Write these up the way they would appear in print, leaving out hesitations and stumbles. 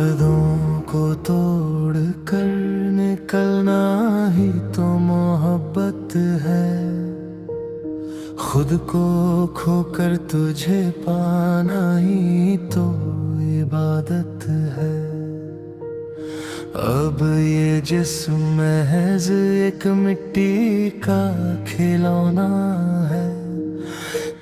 हदों को तोड़ कर निकलना ही तो मोहब्बत है। खुद को खोकर तुझे पाना ही तो इबादत है। अब ये जिस्म महज एक मिट्टी का खिलौना है।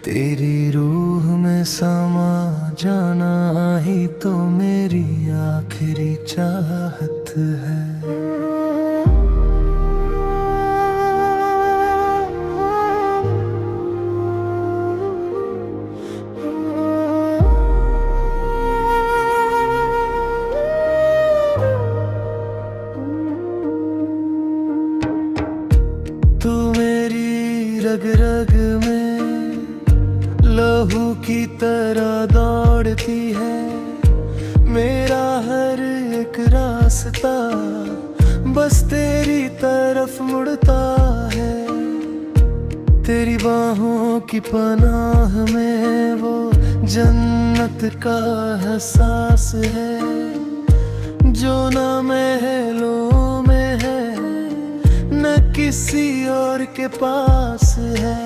तेरी रूह में समा जाना ही तो मेरी आखिरी चाहत है। तू मेरी रग रग में लहू की तरह दौड़ती है। मेरा हर एक रास्ता बस तेरी तरफ मुड़ता है। तेरी बाहों की पनाह में वो जन्नत का एहसास है जो ना महलों में है न किसी और के पास है।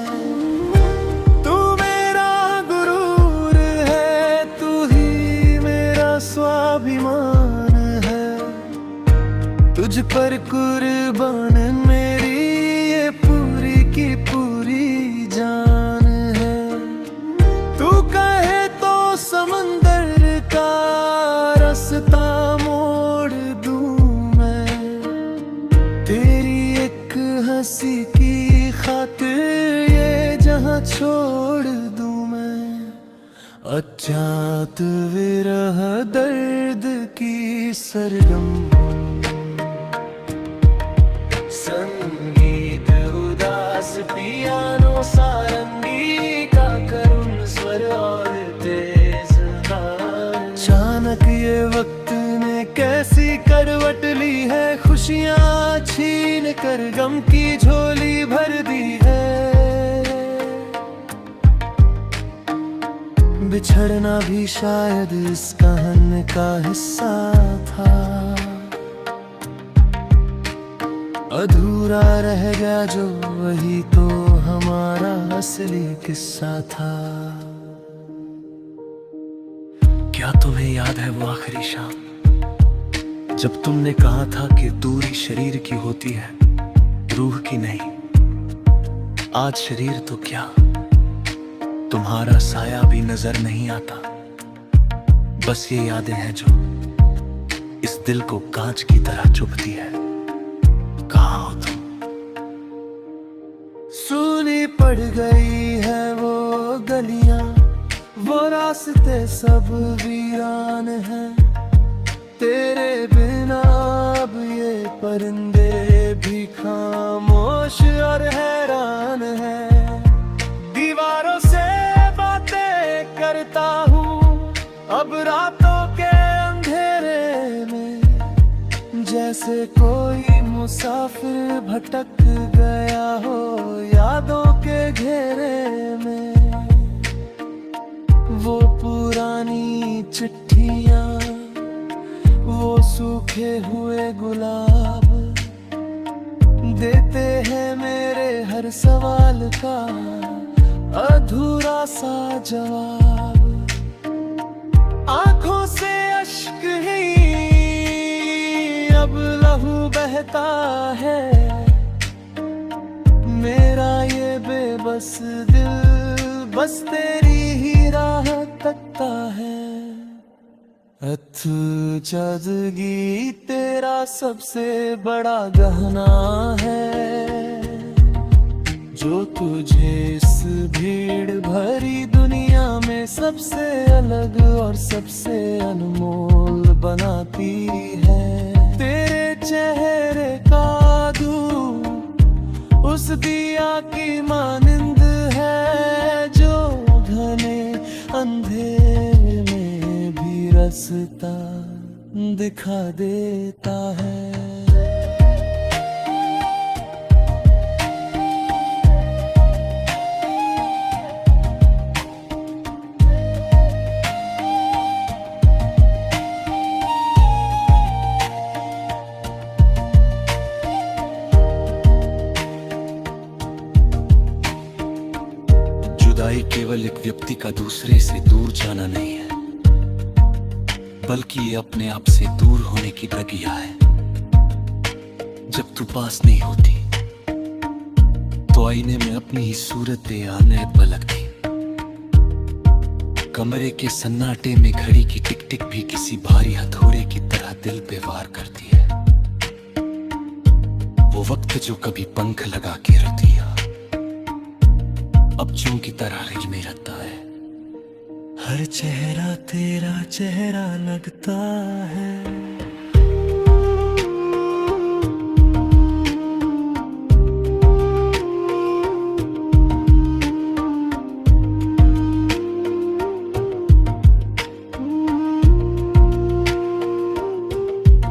तू मेरा गुरूर है, तू ही मेरा स्वाभिमान है। तुझ पर कुर्बान मेरी ये पूरी की पूरी जान है। तू कहे तो समंदर का रास्ता मोड़ दूं मैं। तेरी एक हंसी की खातिर ये जहां छोड़ दूं मैं। अज्ञात विरह दर्द की सरगम संगीत उदास पियानो सारंगी का करुण स्वर और तेज तार। अचानक ये वक्त ने कैसी करवट ली है। खुशियाँ छीन कर गम की झोली भर दी है। बिछड़ना भी शायद इस कहानी का हिस्सा था। अधूरा रह गया जो वही तो हमारा असली किस्सा था। क्या तुम्हें याद है वो आखिरी शाम जब तुमने कहा था कि दूरी शरीर की होती है, रूह की नहीं। आज शरीर तो क्या, तुम्हारा साया भी नजर नहीं आता। बस ये यादें हैं जो इस दिल को कांच की तरह चुभती है। कहाँ हो तुम? सूनी पड़ गई है वो गलियां, वो रास्ते सब वीरान हैं। तेरे बिना अब ये परिंदे भी खामोश और हैरान हैं। दीवारों से बातें करता हूँ अब रातों के अंधेरे में। जैसे कोई मुसाफिर भटक गया हो यादों के घेरे में। वो पुरानी चिट्ठियाँ, वो सूखे हुए गुलाब देते हैं मेरे हर सवाल का अधूरा सा जवाब। आंखों से अश्क ही अब लहू बहता है। मेरा ये बेबस दिल बस तेरी ही राह तकता है। अथजदगी तेरा सबसे बड़ा गहना है जो तुझे इस भीड़ भरी दुनिया में सबसे अलग और सबसे अनमोल बनाती है। तेरे चेहरे का धूप उस दिया की मानिंद है जो घने अंधेरे में भी रास्ता दिखा देता है। व्यक्ति का दूसरे से दूर जाना नहीं है, बल्कि ये अपने आप से दूर होने की प्रक्रिया है। जब तू पास नहीं होती तो आईने में अपनी ही सूरत आने पलकती। कमरे के सन्नाटे में घड़ी की टिक टिक भी किसी भारी हथौड़े की तरह दिल पे वार करती है। वो वक्त जो कभी पंख लगा के रख दिया, अब चूं की तरह रिज में रहता है। हर चेहरा तेरा चेहरा लगता है।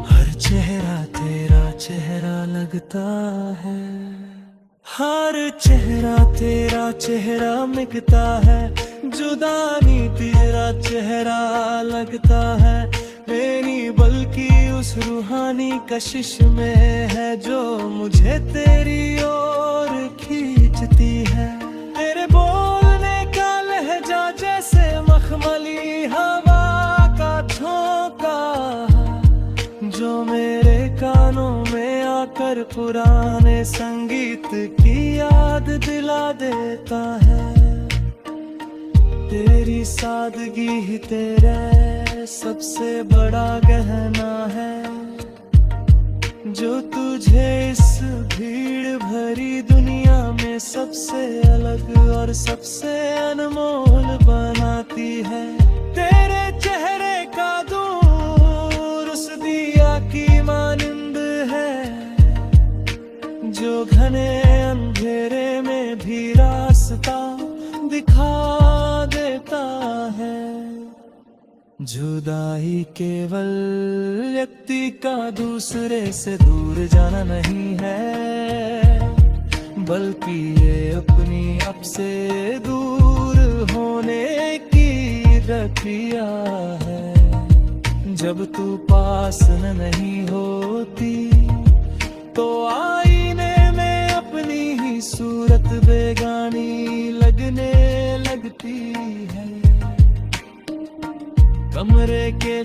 हर चेहरा तेरा चेहरा लगता है। हर चेहरा तेरा चेहरा मिटता है। जुदानी तेरा चेहरा लगता है। मेरी बल्कि उस रूहानी कशिश में है जो मुझे तेरी ओर खींचती है। तेरे बोलने का लहजा जैसे मखमली हवा का झोंका, जो मेरे कानों में आकर पुराने संगीत की याद दिला देता है। तेरी सादगी ही तेरे सबसे बड़ा गहना है, जो तुझे इस भीड़ भरी दुनिया में सबसे अलग और सबसे अनमोल बनाती है। तेरे चेहरे का दूर उस दिया की मानिंद है, जो घने अंधेरे में भी रास्ता दिखा देता है। जुदाई केवल व्यक्ति का दूसरे से दूर जाना नहीं है, बल्कि ये अपनी आप से दूर होने की प्रक्रिया है। जब तू पास नहीं होती तो आईने में अपनी ही सूरत बेगानी लगने लगती है। कमरे के